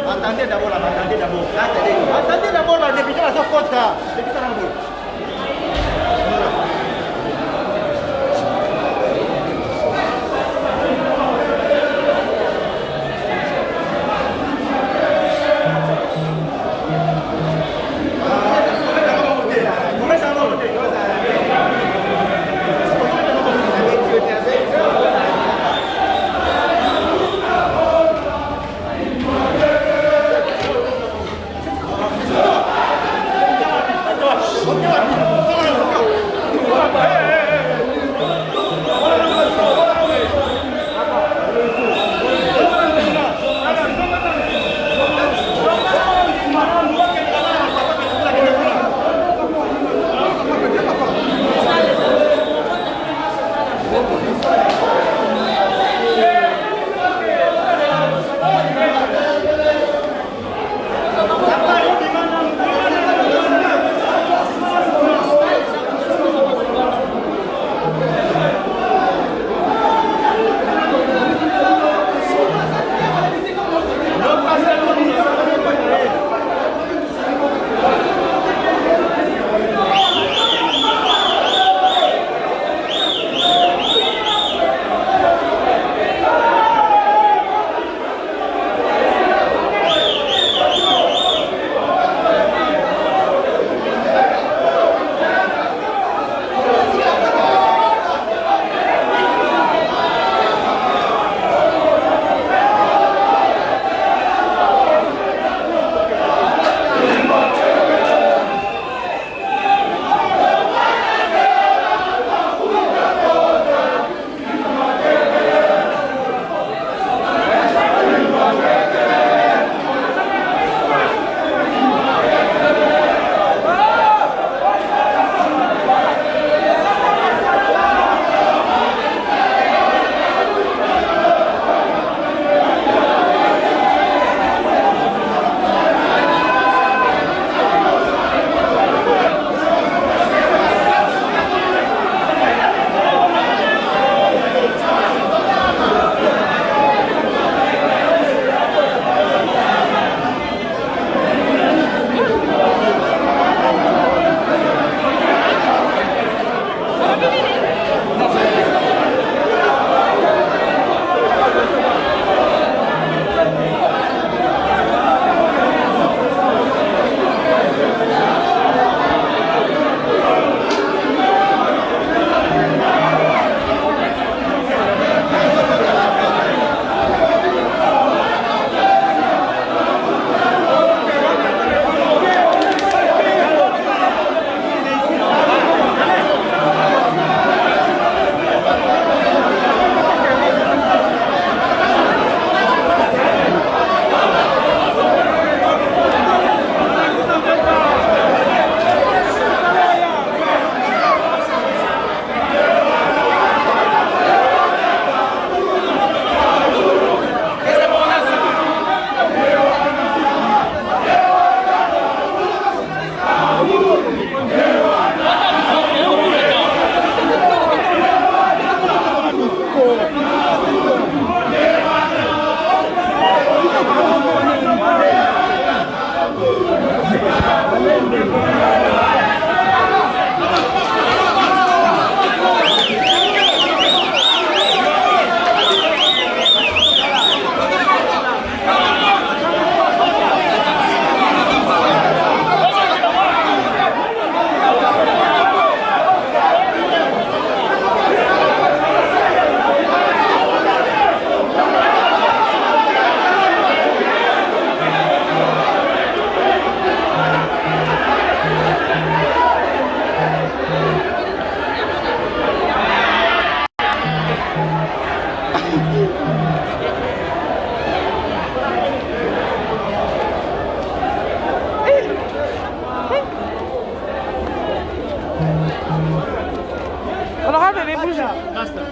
Attendez d'abord, attendez d'abord, la députée va se porter.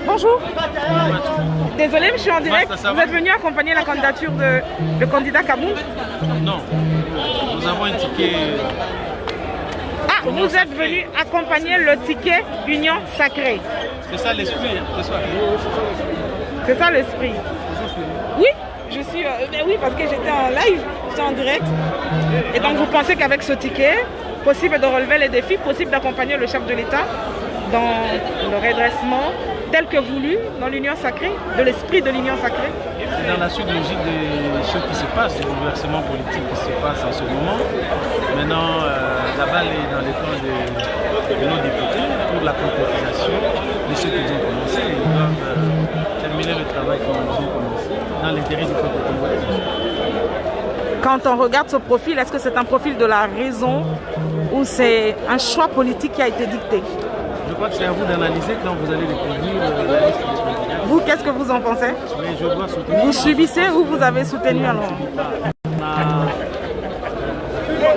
Bonjour. Désolé, je suis en direct. Vous êtes venu accompagner la candidature de le candidat Kaboum? Non. Nous avons indiqué. Ah, vous êtes venu accompagner le ticket Union Sacrée. C'est ça l'esprit, hein, c'est ça l'esprit. Oui, je suis. Oui, parce que j'étais en live, j'étais en direct. Et donc vous pensez qu'avec ce ticket, possible de relever les défis, possible d'accompagner le chef de l'État dans le redressement tel que voulu dans l'Union Sacrée, de l'esprit de l'Union Sacrée. C'est dans la suite logique de ce qui se passe, du bouleversement politique qui se passe en ce moment. Maintenant, la balle est dans les camps de nos députés pour la concrétisation de ce qu'ils ont commencé. Ils doivent terminer le travail qu'ils ont commencé dans l'intérêt du peuple congolais. Quand on regarde ce profil, est-ce que c'est un profil de la raison ou c'est un choix politique qui a été dicté? Je crois que c'est à vous d'analyser quand vous allez découvrir la liste des candidats. Vous, qu'est-ce que vous en pensez? Mais je dois soutenir. Vous subissez ou vous avez soutenu alors?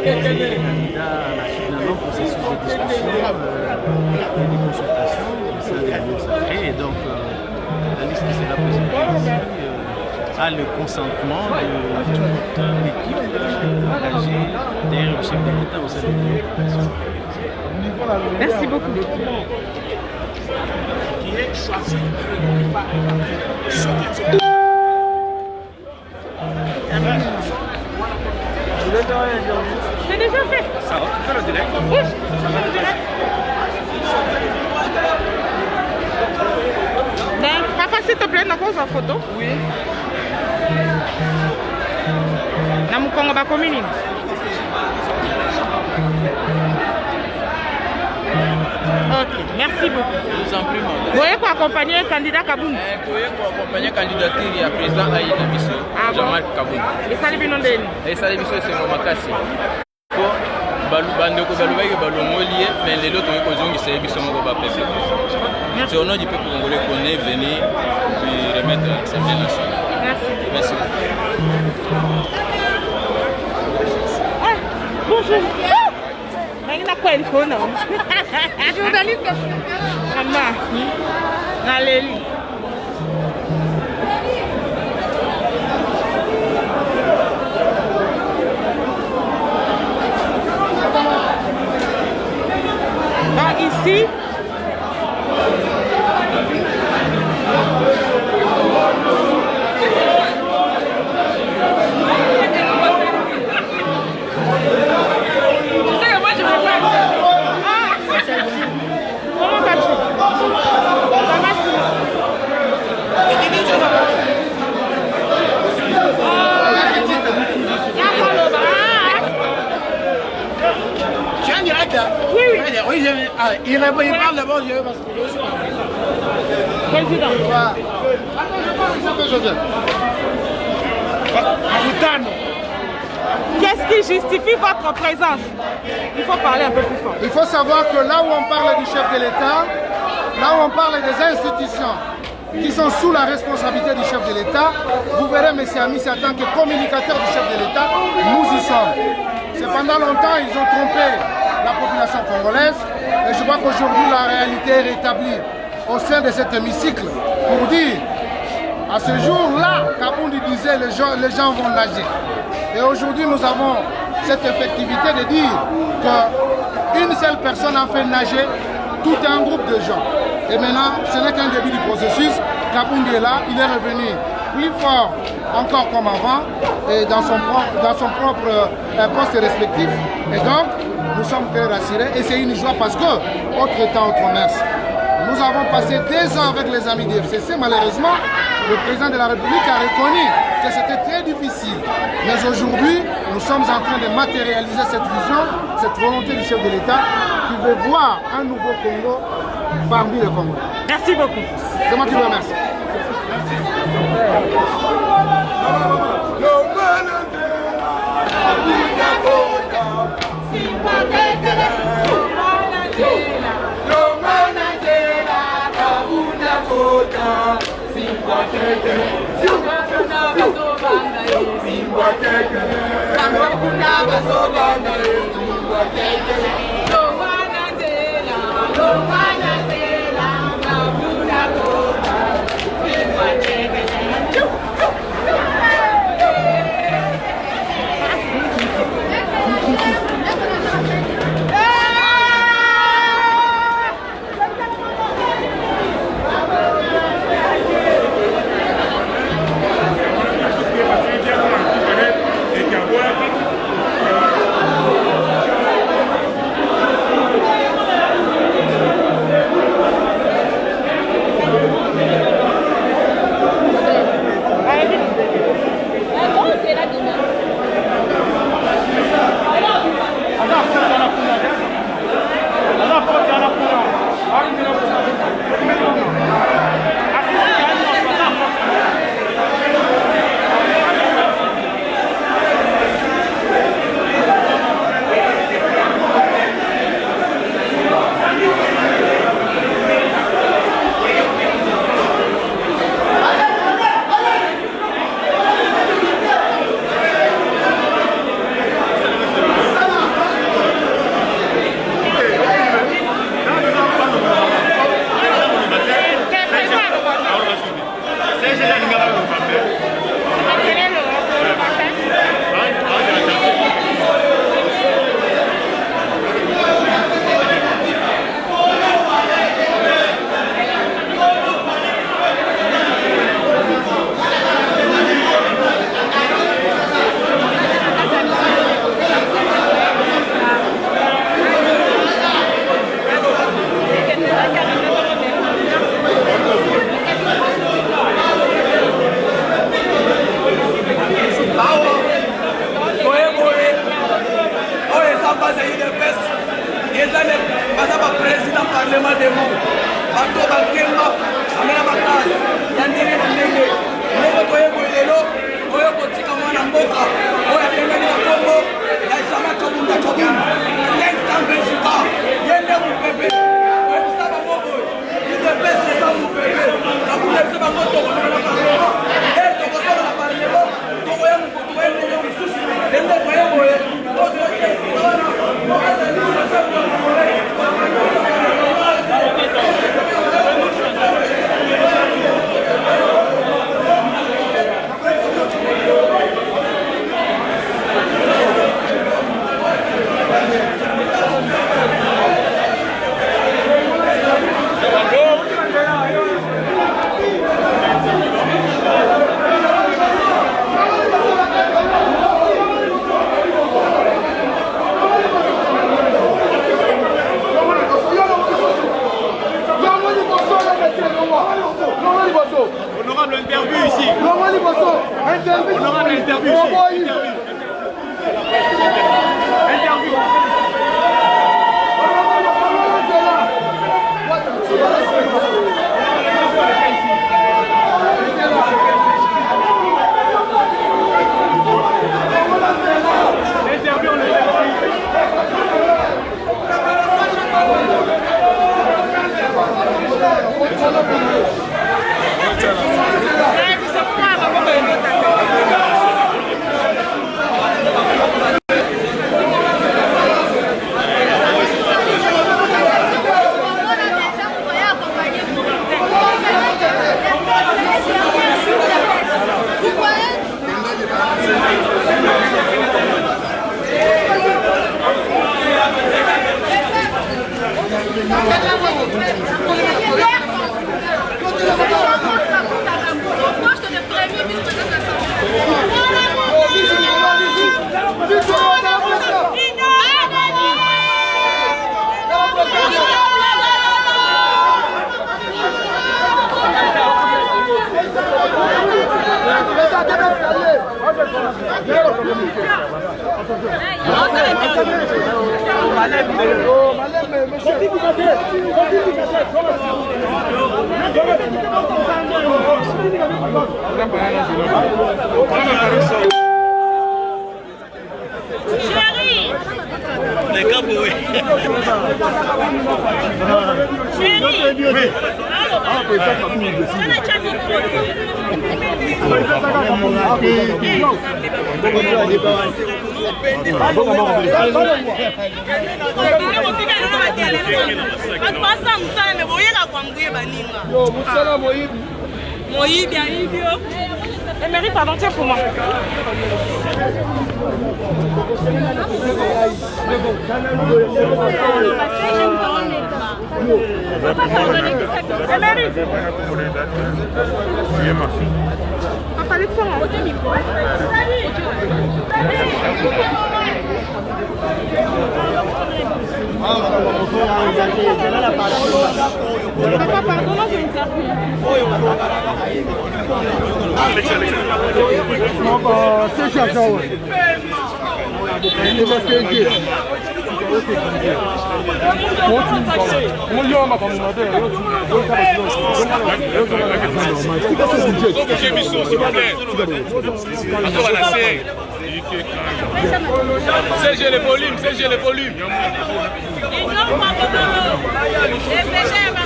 Les candidats à la suite d'un long processus de discussion et de consultation au sein de l'Union Sacrée. Et donc, la liste qui sera présentée ici a le consentement de toute l'équipe engagée derrière le chef de l'État au sein de l'Union. Merci beaucoup. Qui est choisi par C'est déjà fait. Ça va, tu fais le direct? Oui, ça va le direct. Ben, papa, s'il te plaît, pose en photo. Oui. Namukongo Bakomini. Ok, merci beaucoup. Je vous en prie, madame. Vous voyez quoi accompagner le candidat Kaboun? Pour accompagner la candidature, il y a président Aïda Bisso, Ah bon? Jean-Marc Kaboun. Et ça, les binondés. Et ça, Bisso, c'est mon makasi. Bandeko balobaki balongoli mais lelo toyei kozongisa ye biso moko bapeuple. C'est au nom du peuple congolais qu'on est venu lui remettre l'Assemblée nationale. Merci. Merci. Ah, bonjour. N'a quoi il faut, non? Journaliste. Maman. Allez. Donc ici, comment vas-tu? Ça va sinon? Tu es en direct là? Oui, oui. Oui, il parle d'abord, je veux parce que je suis Président. Qu'est-ce qui justifie votre présence? Il faut parler un peu plus fort. Il faut savoir que là où on parle du chef de l'État, là où on parle des institutions qui sont sous la responsabilité du chef de l'État, vous verrez M. Amis en tant que communicateur du chef de l'État, nous y sommes. C'est pendant longtemps ils ont trompé la population congolaise et je vois qu'aujourd'hui la réalité est rétablie au sein de cet hémicycle pour dire à ce jour-là, Kabound disait les gens vont nager. Et aujourd'hui nous avons cette effectivité de dire qu'une seule personne a fait nager tout un groupe de gens. Et maintenant, ce n'est qu'un début du processus. Kabound est là, il est revenu plus fort encore comme avant et dans son propre poste respectif. Et donc, nous sommes très rassurés et c'est une joie parce que, autre temps, autre mers. Nous avons passé 2 ans avec les amis du FCC. Malheureusement, le président de la République a reconnu que c'était très difficile. Mais aujourd'hui, nous sommes en train de matérialiser cette vision, cette volonté du chef de l'État qui veut voir un nouveau Congo parmi les Congolais. Merci beaucoup. C'est moi qui vous remercie. na parlement de monde bato bakemba amela makasi ya ndenge na ndenge ndenge toyeboye lelo oyo kotika mwana mboka oyo apengani na kombo ya jama kabunda kabunda 520 ans yende mopepe oyebisa bango boye idepese eza mopepe nakulebisa bango tokotoka na parlement e tokosola na parlement tokoya ndenge mosusu ndenge toyeboye Honorable interview ici. Honorable interview ici. Interview. Emery, pardon, tiens pour moi. Emery. Papa, Alexandre. Papa, pardon, là, j'ai une interview. C'est les volumes, c'est les volumes.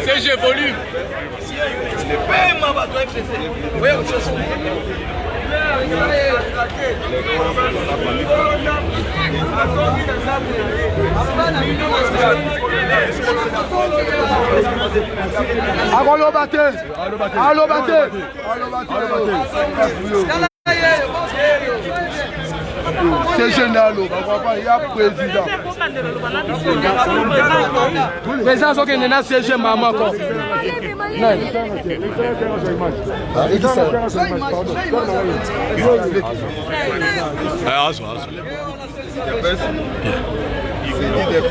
C'est volume. Allô, Baté. Allô, Baté. C'est génial, il y a président. Président, c'est que c'est chez maman. C'est dit des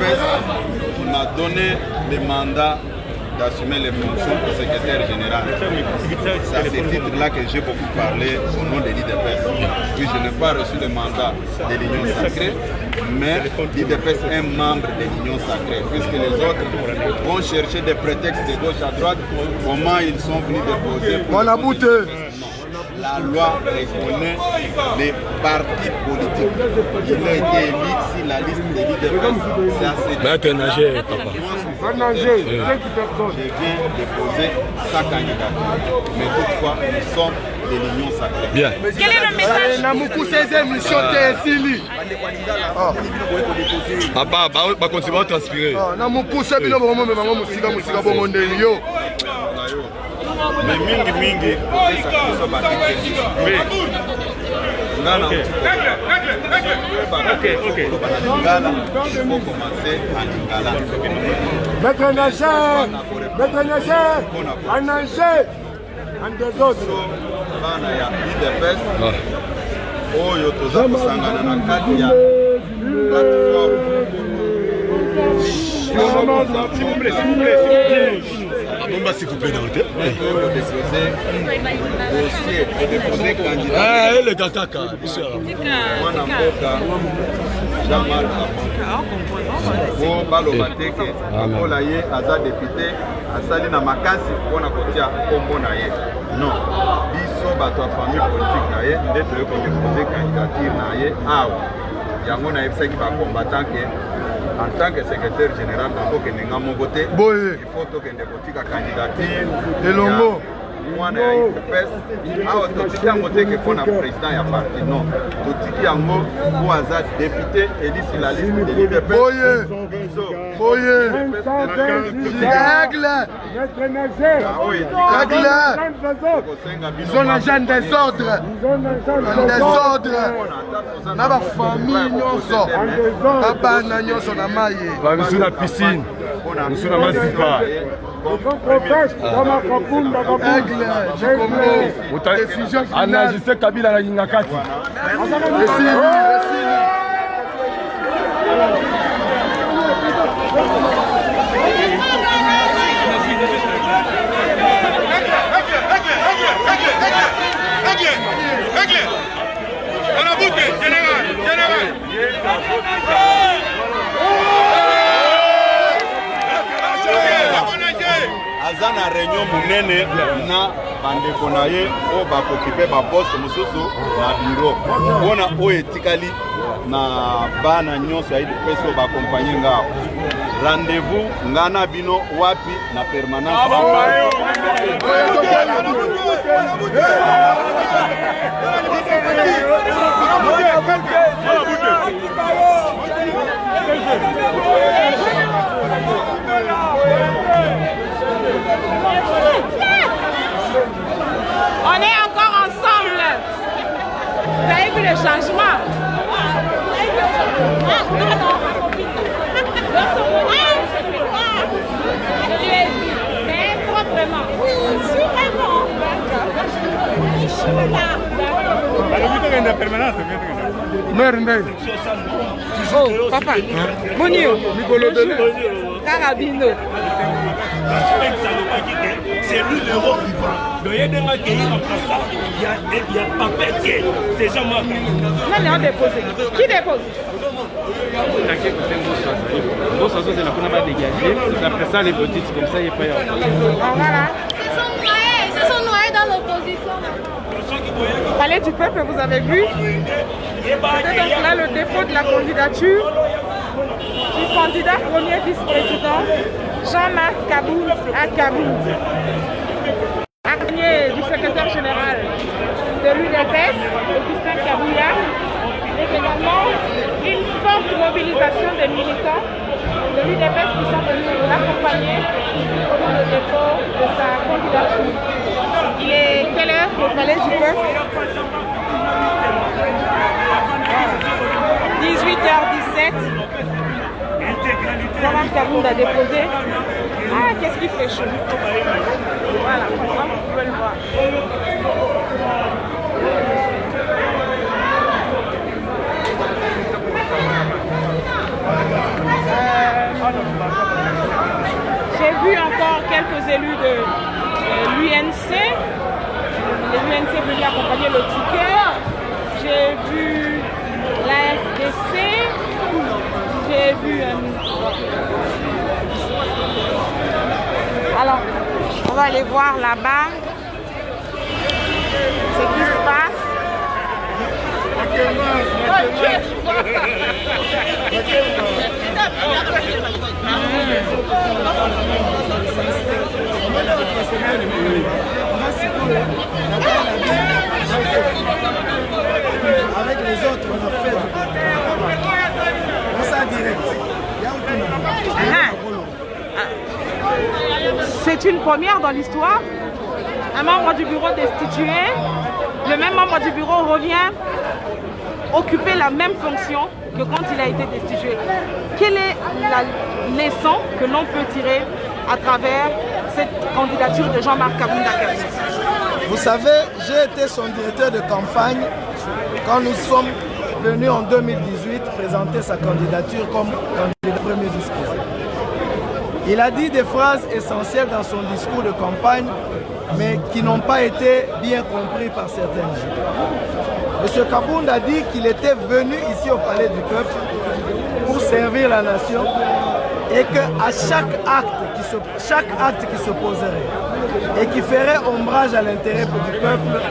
qui m'a donné le mandat d'assumer les fonctions de secrétaire général. C'est à ce titre-là que j'ai beaucoup parlé au nom de l'IDPS. Oui, je n'ai pas reçu le mandat de l'Union Sacrée, mais l'IDPS est membre de l'Union Sacrée, puisque les autres vont chercher des prétextes de gauche à droite, comment ils sont venus déposer. La loi reconnaît les partis politiques. Il a été élu sur la liste de l'IDPS. C'est à ce titre-là. Je viens déposer sa candidature. Mais toutefois, nous sommes de l'Union Sacrée. Bien. Quel est le message? Mais mingi Maître Nacher, en Angers, en des autres. Oyo toza kosangana na kati ya plateforme. S'il vous plaît, dans le aza député asali na makasi mpona kotia kombo na ye. Non, biso bato ya famille politique na ye nde toye kodepose candidature na ye awa. Yango nayebisaki bacombattant ke en tant que secrétaire général, il faut que nous ayons mon côté. Il faut que nous ayons une candidature. Moi, je suis un président et un parti. Non, tout ce qui est un député élu sur la liste de l'IDPS. Ils ont l'agent des ordres. Dans la famille, nous sommes la piscine. Nous sommes la Mazipa. Anagise Kabila na Ngakati. aza na réunion monene na bandeko na ye oyo bakokipe baposte mosusu na bureau mpona oyo etikali na bana nyonso ya IDPS oyo bakompanye ngao. Rendez-vous nga na bino wapi na permanence. On est encore ensemble. Vous avez vu le changement? Mais proprement. Oui, sûrement. Oh, papa. Bonio. Carabino. C'est lui l'euro vivant. Donc il y a des gens qui ont ça. Il y a pas pitié. Ces gens m'ont dit. Non, on dépose. Qui dépose? C'est la qu'on va dégager. Après ça, les petites, comme ça, il n'y a pas. Voilà. Ils se sont noyés dans l'opposition. Palais du peuple, vous avez vu. C'était donc là le dépôt de la candidature du candidat premier vice-président Jean-Marc Kaboul à Kaboul. Accompagné du secrétaire général de l'UDPS, Augustin Kabouya, et également une forte mobilisation des militants de l'UDPS qui sont venus l'accompagner pour le dépôt de sa candidature. Il est quelle heure au Palais du Peuple? 18h17. Jean-Marc Kaboul a déposé. Ah, qu'est-ce qui fait chaud? Voilà, vous pouvez le voir. J'ai vu vu encore quelques élus de l'UNC. L'UNC est venu accompagner le ticket. J'ai vu la FDC. J'ai vu... Alors, on va aller voir là-bas ce qui se passe. Avec les autres, on a fait direct. C'est une première dans l'histoire. Un membre du bureau destitué, le même membre du bureau revient occuper la même fonction que quand il a été destitué. Quelle est la leçon que l'on peut tirer à travers cette candidature de Jean-Marc Kabounda? Vous savez, j'ai été son directeur de campagne quand nous sommes venus en 2018 présenter sa candidature comme candidat premier vice-président. Il a dit des phrases essentielles dans son discours de campagne, mais qui n'ont pas été bien compris par certains gens. M. Kabounda a dit qu'il était venu ici au Palais du Peuple pour servir la nation et qu'à chaque acte qui s'opposerait et qui ferait ombrage à l'intérêt du peuple,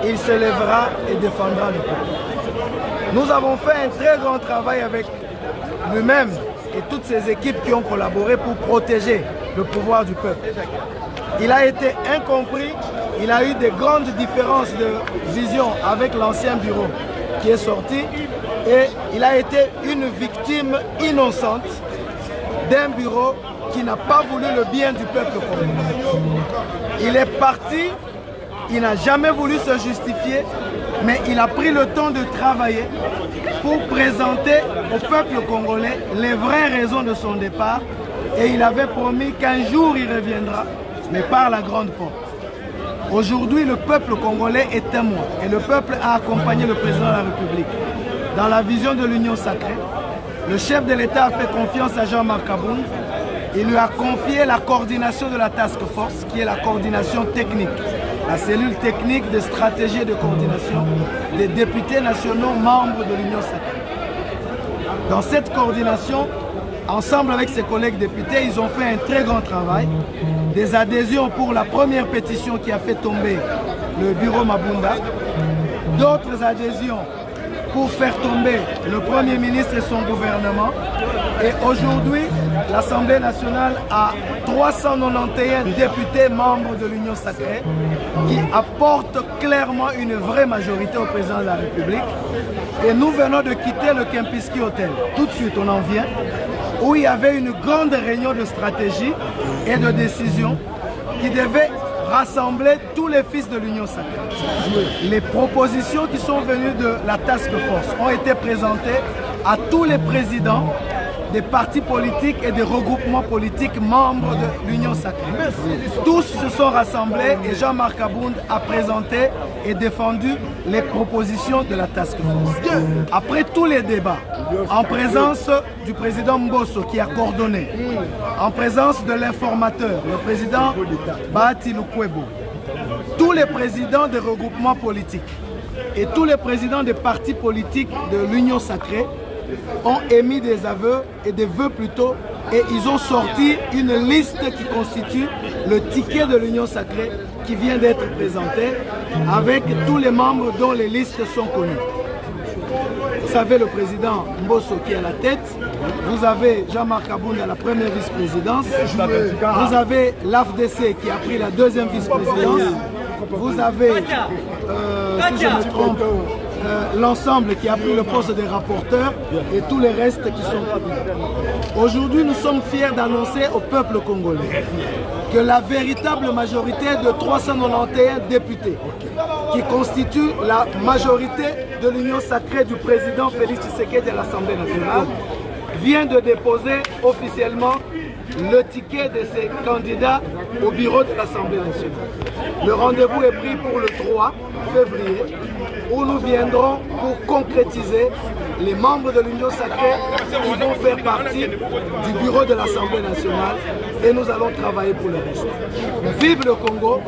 il se lèvera et défendra le peuple. Nous avons fait un très grand travail avec lui-même et toutes ces équipes qui ont collaboré pour protéger le pouvoir du peuple. Il a été incompris, il a eu de grandes différences de vision avec l'ancien bureau qui est sorti et il a été une victime innocente d'un bureau qui n'a pas voulu le bien du peuple congolais. Il est parti, il n'a jamais voulu se justifier, mais il a pris le temps de travailler pour présenter au peuple congolais les vraies raisons de son départ et il avait promis qu'un jour il reviendra, mais par la grande porte. Aujourd'hui, le peuple congolais est témoin et le peuple a accompagné le président de la République. Dans la vision de l'Union sacrée, le chef de l'État a fait confiance à Jean-Marc Kabounda. Il lui a confié la coordination de la task force, qui est la coordination technique, la cellule technique de stratégie et de coordination des députés nationaux membres de l'Union sacrée. Dans cette coordination, ensemble avec ses collègues députés, ils ont fait un très grand travail. Des adhésions pour la première pétition qui a fait tomber le bureau Mabunda, d'autres adhésions pour faire tomber le Premier ministre et son gouvernement. Et aujourd'hui, l'Assemblée nationale a 391 députés membres de l'Union sacrée qui apportent clairement une vraie majorité au président de la République. Et nous venons de quitter le Kempinski Hotel. Tout de suite, on en vient, où il y avait une grande réunion de stratégie et de décision qui devait rassembler tous les fils de l'Union sacrée. Les propositions qui sont venues de la task force ont été présentées à tous les présidents des partis politiques et des regroupements politiques membres de l'Union sacrée. Tous se sont rassemblés et Jean-Marc Kabounda a présenté et défendu les propositions de la task force. Après tous les débats, en présence du président Mbosso qui a coordonné, en présence de l'informateur, le président Bahati Lukwebo, tous les présidents des regroupements politiques et tous les présidents des partis politiques de l'Union sacrée ont émis des aveux et des vœux plutôt et ils ont sorti une liste qui constitue le ticket de l'Union sacrée qui vient d'être présenté avec tous les membres dont les listes sont connues. Vous savez, le président Mbosso qui est à la tête, vous avez Jean-Marc Kabounda à la première vice-présidence, vous avez l'AFDC qui a pris la deuxième vice-présidence, vous avez, si je me trompe, l'ensemble qui a pris le poste des rapporteurs et tous les restes qui sont pris. Aujourd'hui, nous sommes fiers d'annoncer au peuple congolais que la véritable majorité de 391 députés qui constitue la majorité de l'Union sacrée du président Félix Tshisekedi de l'Assemblée nationale vient de déposer officiellement le ticket de ces candidats au bureau de l'Assemblée nationale. Le rendez-vous est pris pour le 3 février où nous viendrons pour concrétiser les membres de l'Union Sacrée qui vont faire partie du bureau de l'Assemblée nationale et nous allons travailler pour le reste. Vive le Congo,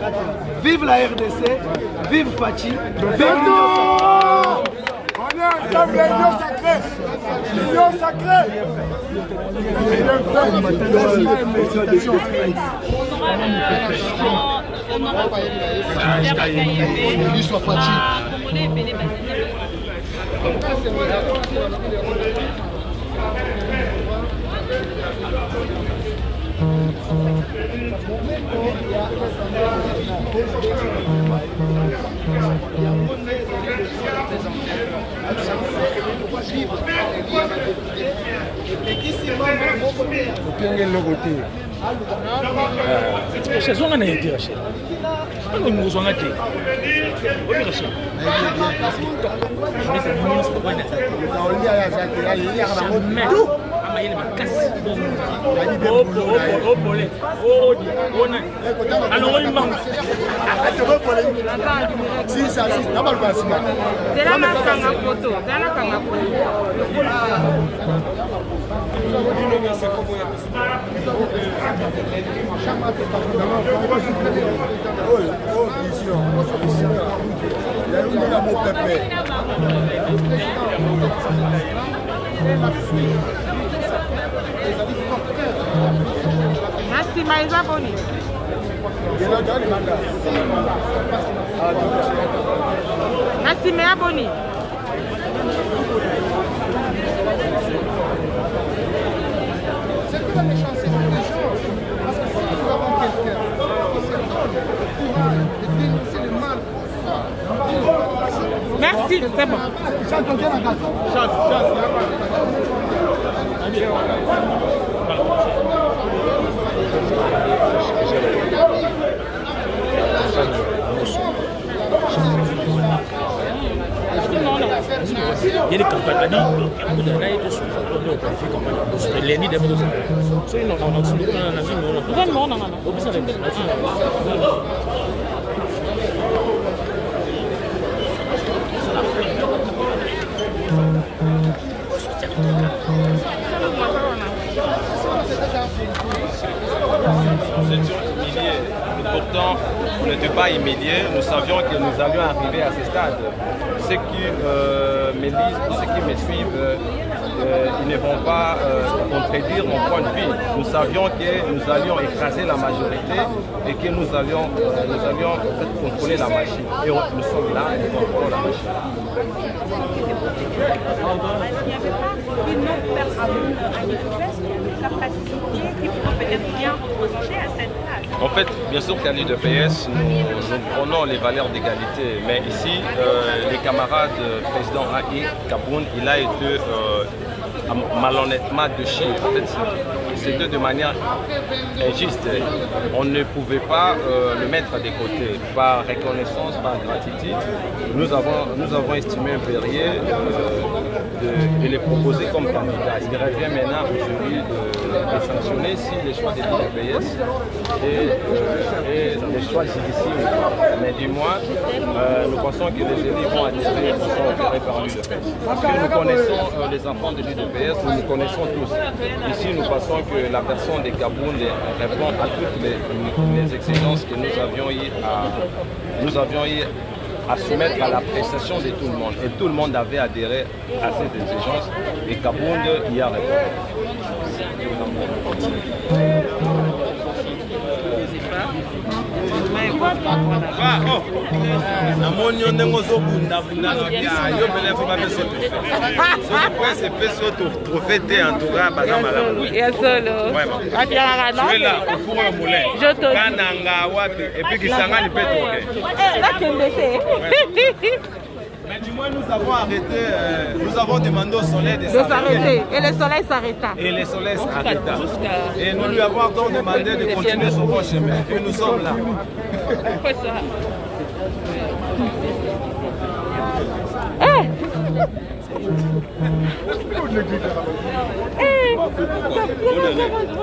vive la RDC, vive Fachi, vive l'Union Sacrée. On est ensemble, l'Union Sacrée. L'Union Sacrée. Merci Maïsa Boni. Merci Méa Boni. C'est plus la méchanceté des gens, parce que si nous avons quelqu'un qui se donne le courage de dénoncer le mal. Merci, c'est bon. Il y a des campagnes, pourtant, on n'était pas immédiat, nous savions que nous allions arriver à ce stade. Ceux qui me lisent, ceux qui me suivent, ils ne vont pas contredire mon point de vue. Nous savions que nous allions écraser la majorité et que nous allions contrôler la machine. Et nous sommes là et nous contrôlons la machine. Est-ce qu'il n'y avait pas une autre personne à l'UDPS qui a une capacité qui pourrait peut-être bien représenter à cette place? En fait, bien sûr qu'à l'UDPS, nous prenons les valeurs d'égalité. Mais ici, les camarades président AI Kaboun, il a été malhonnêtement déchu. En fait, c'est de manière injuste. On ne pouvait pas le mettre de côté. Par reconnaissance, par gratitude, nous avons estimé impérieux de les proposer comme candidat. Il revient maintenant aujourd'hui de sanctionner si les choix de l'UDPS et les choix difficiles. Mais du moins, nous pensons que les élus vont adhérer aux choix opérés par l'UDPS. Parce que nous connaissons les enfants de l'UDPS, nous nous connaissons tous. Ici, nous pensons que la personne de Kaboun répond à toutes les exigences que nous avions eu à soumettre à l'appréciation de tout le monde. Et tout le monde avait adhéré à ces exigences et Kaboun y a répondu. namoni yo ndenge ozobundabunda yo pele fo bapeso soki presse epesi yo trophée te en tout cas baza malamu là ofuro yo moulin kananga wapi epuis kisangani mpe toke. Mais du moins, nous avons arrêté, nous avons demandé au soleil de s'arrêter. Et le soleil s'arrêta. Et le soleil s'arrêta. Et nous lui avons encore demandé de continuer son bon chemin. Et nous sommes là.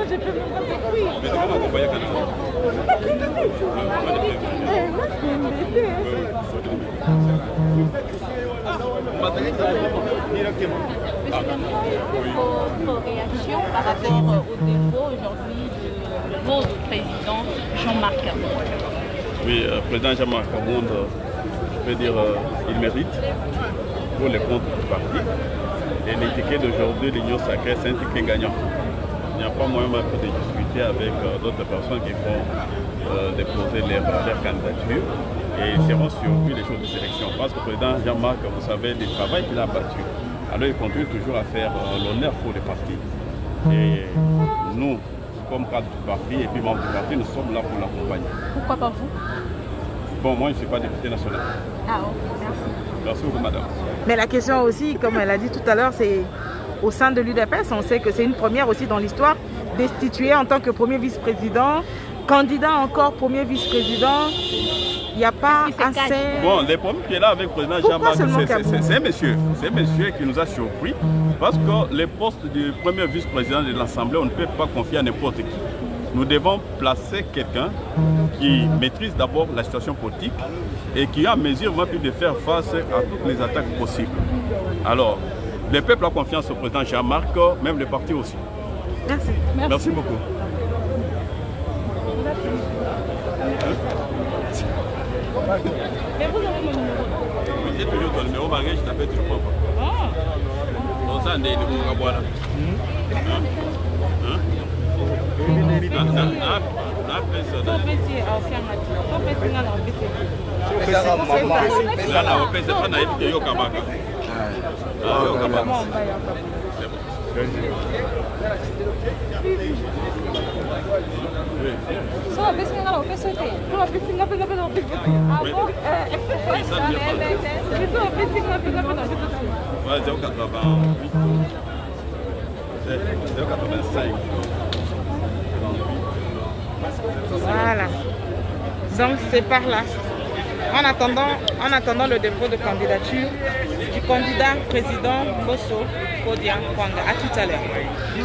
j'ai fait mon oui. Mais tu vas m'accompagner quand Vos réactions par rapport au dépôt aujourd'hui de votre président Jean-Marc Kabound. Oui, président Jean-Marc Kabound, je peux dire il mérite pour les comptes du parti. Et l'étiquette d'aujourd'hui, l'Union Sacrée, c'est un ticket gagnant. Il n'y a pas moyen de discuter avec d'autres personnes qui vont déposer leur candidature et seront surpris les jours de sélection. Parce que le président Jean-Marc, vous savez, le travail qu'il a battu. Alors il continue toujours à faire l'honneur pour le parti. Et nous, comme cadre du parti et puis membres du parti, nous sommes là pour l'accompagner. Pourquoi pas vous? Bon, moi je ne suis pas député national. Ah ok, merci. Merci beaucoup madame. Mais la question aussi, comme elle a dit tout à l'heure, c'est au sein de l'UDPS, on sait que c'est une première aussi dans l'histoire, destituer en tant que premier vice-président, candidat encore premier vice-président. Il n'y a pas assez... Bon, le problème qui est là avec le président Jean-Marc, c'est un monsieur qui nous a surpris parce que le poste du premier vice-président de l'Assemblée, on ne peut pas confier à n'importe qui. Nous devons placer quelqu'un qui maîtrise d'abord la situation politique et qui a mesure de faire face à toutes les attaques possibles. Alors, le peuple a confiance au président Jean-Marc, même le parti aussi. Merci. Merci beaucoup. Mais vous avez mon numéro. J'ai toujours ton numéro, malgré que je t'appelle, tu ne prends pas. Donc ça, on est de mon aboire. Voilà. Donc c'est par là. En attendant le dépôt de candidature du candidat président Bosso Kodia Kwanga. À tout à l'heure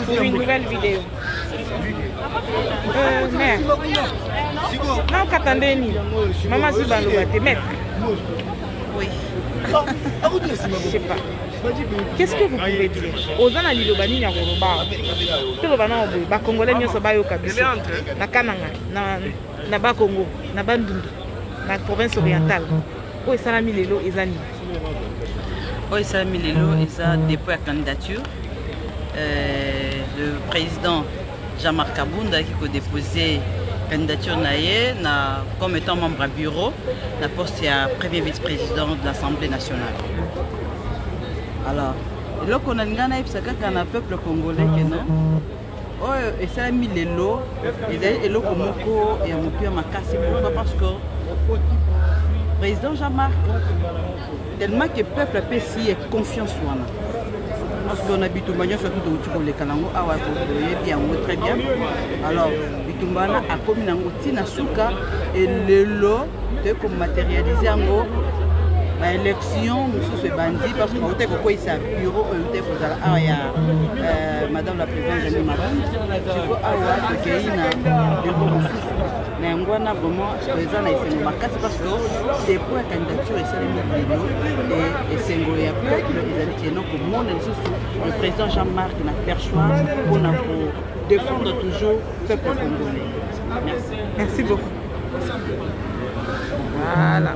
pour une nouvelle vidéo. Mère. Non, qu'attendez-vous? Maman Zuba Lobate, maître. Oui. Je sais pas. Qu'est-ce que vous pouvez dire? Ozana Lilobani Nyagoroba. Tolobana Obo, ba Congolais nyoso ba yoka biso. Na Kananga, na ba Congo, na Bandundu, na province orientale. O esalami lelo ezani. O esalami lelo eza dépôt ya candidature. Le président Jean-Marc Kabound qui a déposé candidature comme étant membre du bureau, na poste ya premier vice-président de l'Assemblée nationale. Alors, là qu'on a gagné un peuple congolais que non, et ça a mis les lots, et là qu'on a et on peut m'acasser pourquoi parce que le président Jean-Marc, tellement que le peuple a payé confiance en nous. Parce qu'on habite au Magnon, surtout au les Kalango, bien, très bien. Alors, Bitumbana a commis un outil na souka et le lot de comme matérialiser en gros. L'élection, monsieur ce bandit, parce qu'on était au bureau, on était madame la présidente Jeanne Marie, je vraiment parce que c'est pour la candidature et ça et c'est un peuple, le président Jean-Marc n'a perçoit pour défendre toujours le peuple congolais. Merci. Merci beaucoup. Voilà.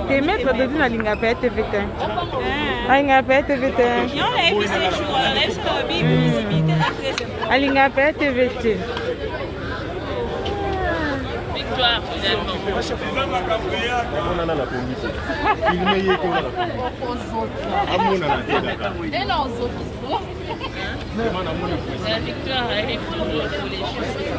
T'es maître de la ligne à TVT. La ligne à TVT. La ligne à TVT. Victoire finalement. La victoire arrive toujours pour les choses.